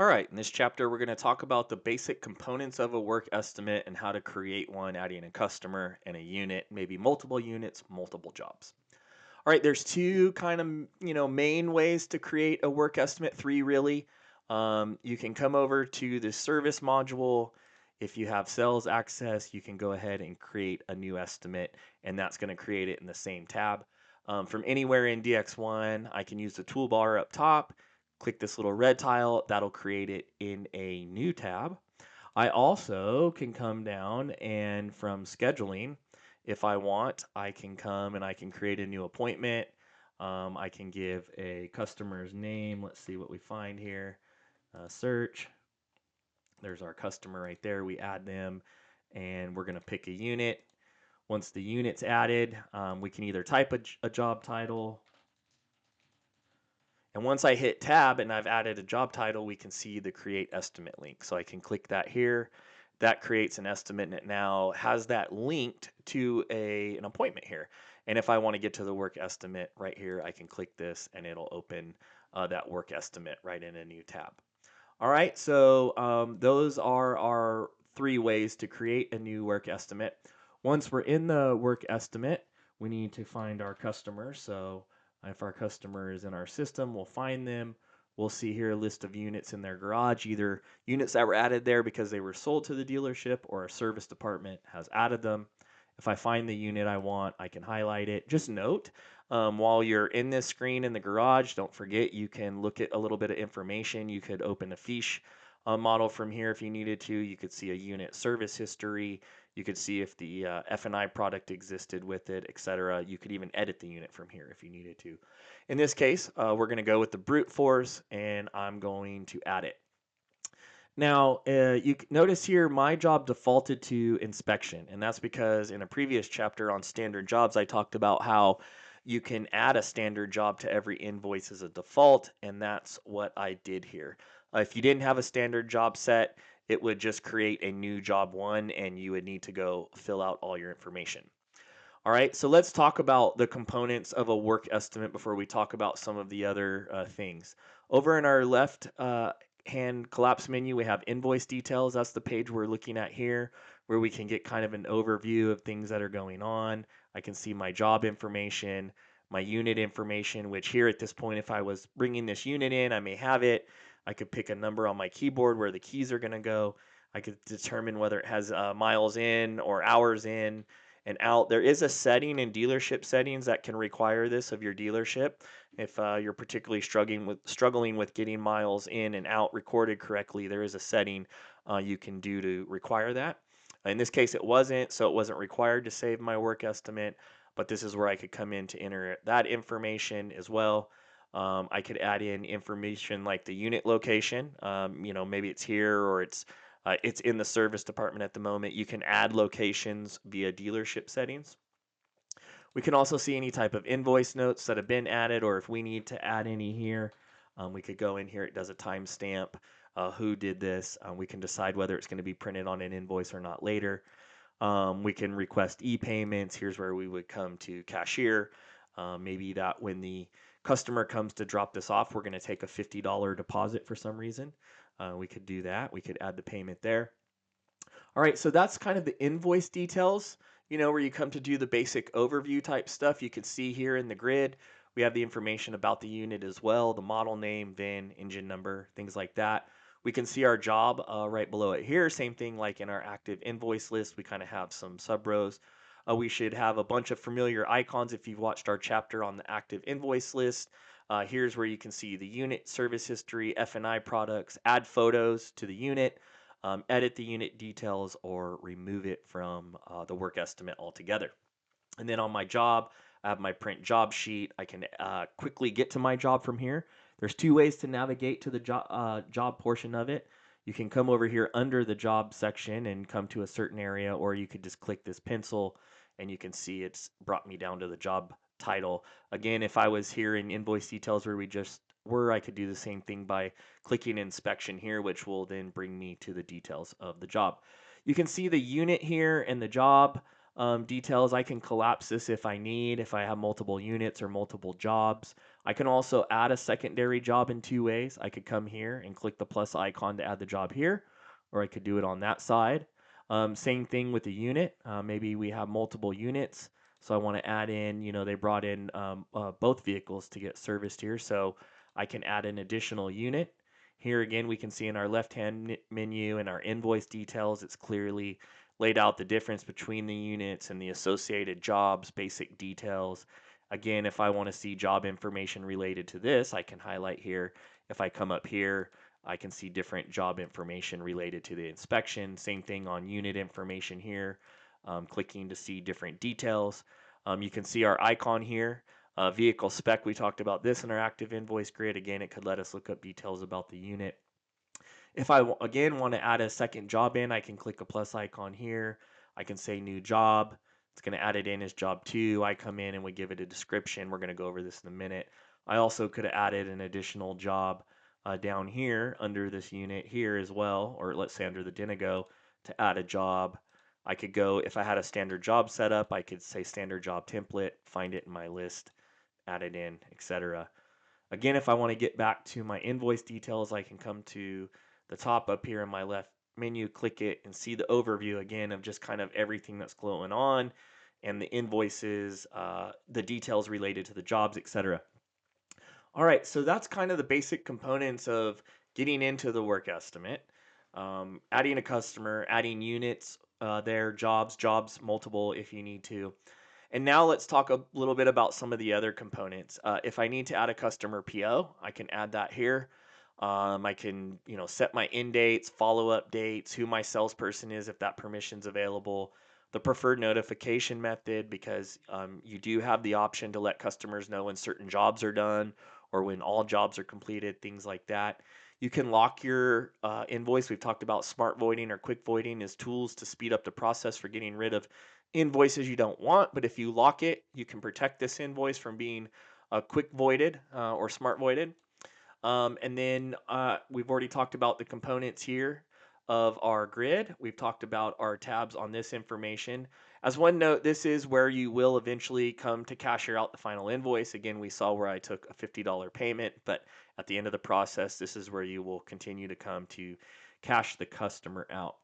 All right, in this chapter, we're going to talk about the basic components of a work estimate and how to create one, adding a customer and a unit, maybe multiple units, multiple jobs. All right, there's two kind of, main ways to create a work estimate, three really. You can come over to the service module. If you have sales access, you can go ahead and create a new estimate, and that's going to create it in the same tab. From anywhere in DX1, I can use the toolbar up top, click this little red tile, that'll create it in a new tab. I also can come down and from scheduling, if I want, I can come and I can create a new appointment. I can give a customer's name. Let's see what we find here. Search. There's our customer right there. We add them and we're going to pick a unit. Once the unit's added, we can either type a job title. And once I hit tab and I've added a job title, we can see the create estimate link. So I can click that here. That creates an estimate and it now has that linked to an appointment here. And if I want to get to the work estimate right here, I can click this and it'll open that work estimate right in a new tab. All right, so those are our three ways to create a new work estimate. Once we're in the work estimate, we need to find our customer. So if our customer is in our system, we'll find them. We'll see here a list of units in their garage, either units that were added there because they were sold to the dealership or a service department has added them. If I find the unit I want, I can highlight it. Just note, while you're in this screen in the garage, don't forget you can look at a little bit of information. You could open a fiche model from here if you needed to. You could see a unit service history. You could see if the F&I product existed with it, etc. You could even edit the unit from here if you needed to. In this case, we're going to go with the brute force, and I'm going to add it. Now, notice here my job defaulted to inspection, and that's because in a previous chapter on standard jobs, I talked about how you can add a standard job to every invoice as a default, and that's what I did here. If you didn't have a standard job set, it would just create a new job one, and you would need to go fill out all your information. All right, so let's talk about the components of a work estimate before we talk about some of the other things. Over in our left hand collapse menu, we have invoice details. That's the page we're looking at here, where we can get kind of an overview of things that are going on. I can see my job information, my unit information, which here at this point, if I was bringing this unit in, I may have it. I could pick a number on my keyboard where the keys are going to go. I could determine whether it has miles in or hours in and out. There is a setting in dealership settings that can require this of your dealership. If you're particularly struggling with getting miles in and out recorded correctly, there is a setting you can do to require that. In this case, it wasn't, so it wasn't required to save my work estimate. But this is where I could come in to enter that information as well. I could add in information like the unit location. Maybe it's here or it's in the service department at the moment. You can add locations via dealership settings. We can also see any type of invoice notes that have been added, or if we need to add any here, we could go in here. It does a timestamp, who did this. We can decide whether it's going to be printed on an invoice or not later. We can request e-payments. Here's where we would come to cashier. Maybe that when the customer comes to drop this off, we're going to take a $50 deposit for some reason. We could do that. We could add the payment there. All right, so that's kind of the invoice details, where you come to do the basic overview type stuff. You can see here in the grid, we have the information about the unit as well, the model name, VIN, engine number, things like that. We can see our job right below it here. Same thing like in our active invoice list, we kind of have some sub rows. We should have a bunch of familiar icons if you've watched our chapter on the active invoice list. Here's where you can see the unit, service history, F&I products, add photos to the unit, edit the unit details, or remove it from the work estimate altogether. And then on my job, I have my print job sheet. I can quickly get to my job from here. There's two ways to navigate to the job portion of it. You can come over here under the job section and come to a certain area, or you could just click this pencil and you can see it's brought me down to the job title. Again, if I was here in invoice details where we just were, I could do the same thing by clicking inspection here, which will then bring me to the details of the job. You can see the unit here and the job. details. I can collapse this if I need, if I have multiple units or multiple jobs. I can also add a secondary job in two ways. I could come here and click the plus icon to add the job here, or I could do it on that side. Same thing with the unit. Maybe we have multiple units. So I want to add in, they brought in both vehicles to get serviced here. So I can add an additional unit. Here again, we can see in our left-hand menu and our invoice details, it's clearly laid out the difference between the units and the associated jobs, basic details. Again, if I want to see job information related to this, I can highlight here. If I come up here, I can see different job information related to the inspection. Same thing on unit information here. Clicking to see different details. You can see our icon here. Vehicle spec, we talked about this in our active invoice grid. Again, it could let us look up details about the unit. If I again want to add a second job in, I can click a plus icon here. I can say new job. It's going to add it in as job 2. I come in and we give it a description. We're going to go over this in a minute. I also could have added an additional job down here under this unit here as well, or let's say under the Dinago to add a job. I could go, if I had a standard job setup, I could say standard job template, find it in my list, add it in, etc. Again, if I want to get back to my invoice details, I can come to the top up here in my left menu, click it, and see the overview again of just kind of everything that's going on and the invoices, the details related to the jobs, etc. All right, so that's kind of the basic components of getting into the work estimate. Adding a customer, adding units, their jobs multiple if you need to. And now let's talk a little bit about some of the other components. If I need to add a customer PO, I can add that here. I can, set my end dates, follow-up dates, who my salesperson is if that permission's available, the preferred notification method because you do have the option to let customers know when certain jobs are done or when all jobs are completed, things like that. You can lock your invoice. We've talked about smart voiding or quick voiding as tools to speed up the process for getting rid of invoices you don't want. But if you lock it, you can protect this invoice from being quick voided or smart voided. And then we've already talked about the components here of our grid. We've talked about our tabs on this information. As one note, this is where you will eventually come to cashier out the final invoice. Again, we saw where I took a $50 payment, but at the end of the process, this is where you will continue to come to cash the customer out.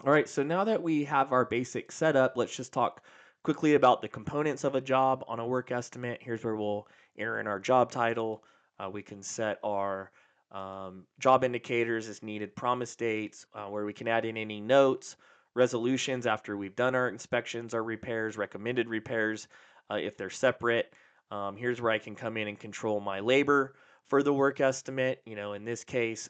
All right, so now that we have our basic setup, let's just talk quickly about the components of a job on a work estimate. Here's where we'll enter in our job title. We can set our job indicators as needed, promise dates, where we can add in any notes, resolutions after we've done our inspections, our repairs, recommended repairs if they're separate. Here's where I can come in and control my labor for the work estimate. In this case,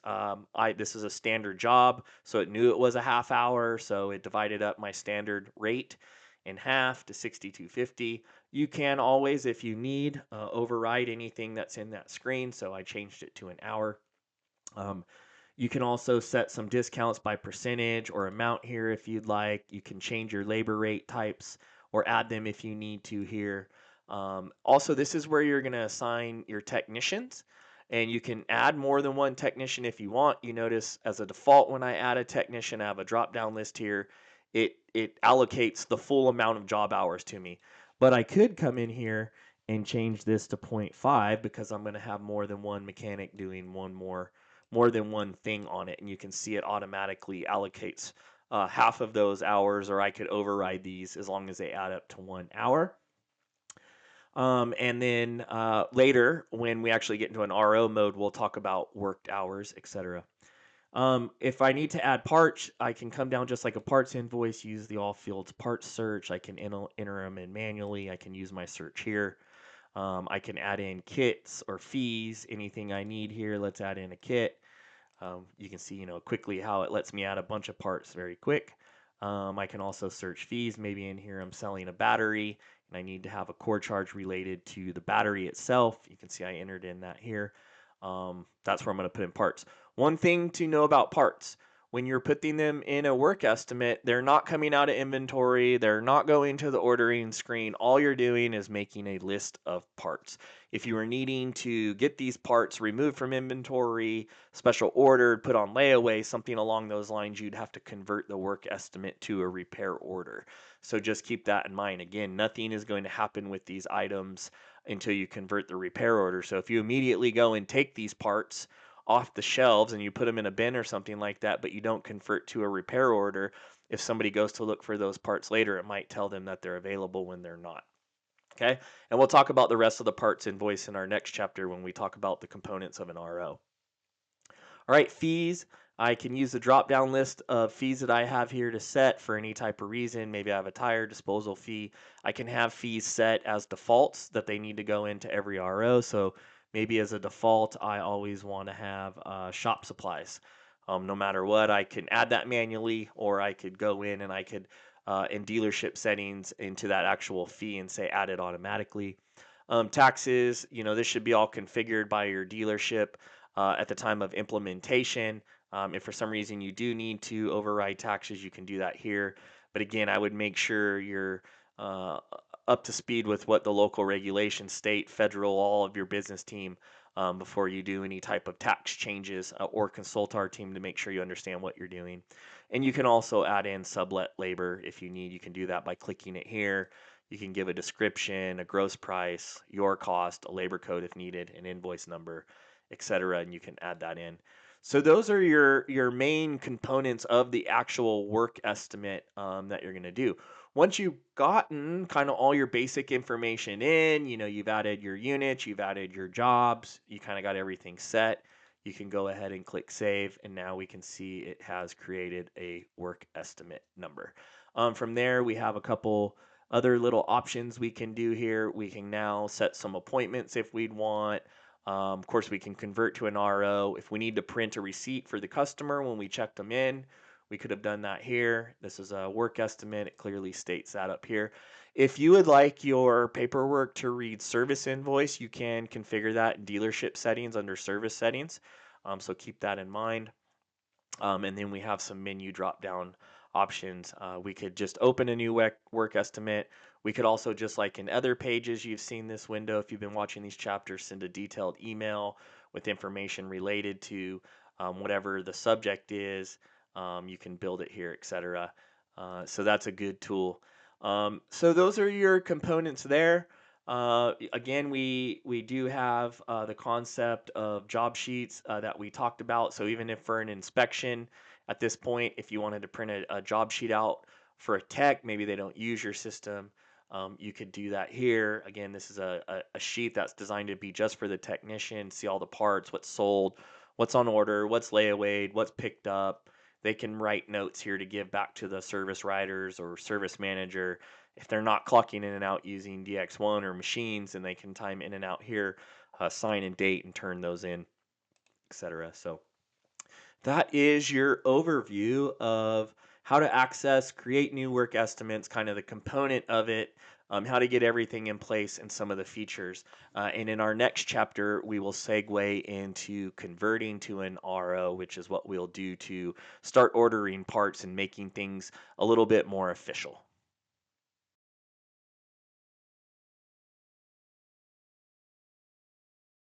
this is a standard job, so it knew it was a half hour, so it divided up my standard rate in half to 62.50. You can always, if you need, override anything that's in that screen, so I changed it to an hour. You can also set some discounts by percentage or amount here if you'd like. You can change your labor rate types or add them if you need to here. Also, this is where you're going to assign your technicians, and you can add more than one technician if you want. You notice as a default, when I add a technician, I have a drop down list here. It allocates the full amount of job hours to me. But I could come in here and change this to 0.5 because I'm going to have more than one mechanic doing more than one thing on it, and you can see it automatically allocates half of those hours, or I could override these as long as they add up to 1 hour. And then later, when we actually get into an RO mode, we'll talk about worked hours, etc. If I need to add parts, I can come down just like a parts invoice, use the all fields parts search. I can enter them in manually. I can use my search here. I can add in kits or fees, anything I need here. Let's add in a kit. You can see, quickly how it lets me add a bunch of parts very quick. I can also search fees. Maybe in here I'm selling a battery and I need to have a core charge related to the battery itself. You can see I entered in that here. That's where I'm going to put in parts. One thing to know about parts. when you're putting them in a work estimate, they're not coming out of inventory, they're not going to the ordering screen. All you're doing is making a list of parts. If you are needing to get these parts removed from inventory, special ordered, put on layaway, something along those lines, you'd have to convert the work estimate to a repair order. So just keep that in mind. Again, nothing is going to happen with these items until you convert the repair order. So if you immediately go and take these parts off the shelves and you put them in a bin or something like that, but you don't convert to a repair order, if somebody goes to look for those parts later, it might tell them that they're available when they're not. Okay. And we'll talk about the rest of the parts invoice in our next chapter when we talk about the components of an RO. All right, fees. I can use the drop down list of fees that I have here to set for any type of reason. Maybe I have a tire disposal fee. I can have fees set as defaults that they need to go into every RO. So maybe as a default, I always want to have shop supplies. No matter what, I can add that manually, or I could go in and I could, in dealership settings, into that actual fee and say add it automatically. Taxes, this should be all configured by your dealership at the time of implementation. If for some reason you do need to override taxes, you can do that here. But again, I would make sure you're uh, up to speed with what the local regulations state, federal, all of your business team before you do any type of tax changes, or consult our team to make sure you understand what you're doing. And you can also add in sublet labor if you need. You can do that by clicking it here. You can give a description, a gross price, your cost, a labor code if needed, an invoice number, etc., and you can add that in. So those are your main components of the actual work estimate that you're going to do. Once you've gotten kind of all your basic information in, you've added your units, you've added your jobs, you kind of got everything set, you can go ahead and click save, and now we can see it has created a work estimate number. From there, we have a couple other little options we can do here. We can now set some appointments if we'd want. Of course, we can convert to an RO. If we need to print a receipt for the customer when we checked them in, we could have done that here. This is a work estimate. It clearly states that up here. If you would like your paperwork to read service invoice, you can configure that in dealership settings under service settings. So keep that in mind. And then we have some menu drop down options. We could just open a new work estimate. We could also, just like in other pages, you've seen this window, if you've been watching these chapters, send a detailed email with information related to whatever the subject is. You can build it here, etc. So that's a good tool. So those are your components there. Again, we do have the concept of job sheets that we talked about. So even if for an inspection at this point, if you wanted to print a job sheet out for a tech, maybe they don't use your system, you could do that here. Again, this is a sheet that's designed to be just for the technician, see all the parts, what's sold, what's on order, what's layaway, what's picked up. They can write notes here to give back to the service writers or service manager. If they're not clocking in and out using DX1 or machines, and they can time in and out here, sign and date and turn those in, etc. So that is your overview of how to access, create new work estimates, kind of the component of it, how to get everything in place, and some of the features. And in our next chapter, we will segue into converting to an RO, which is what we'll do to start ordering parts and making things a little bit more official.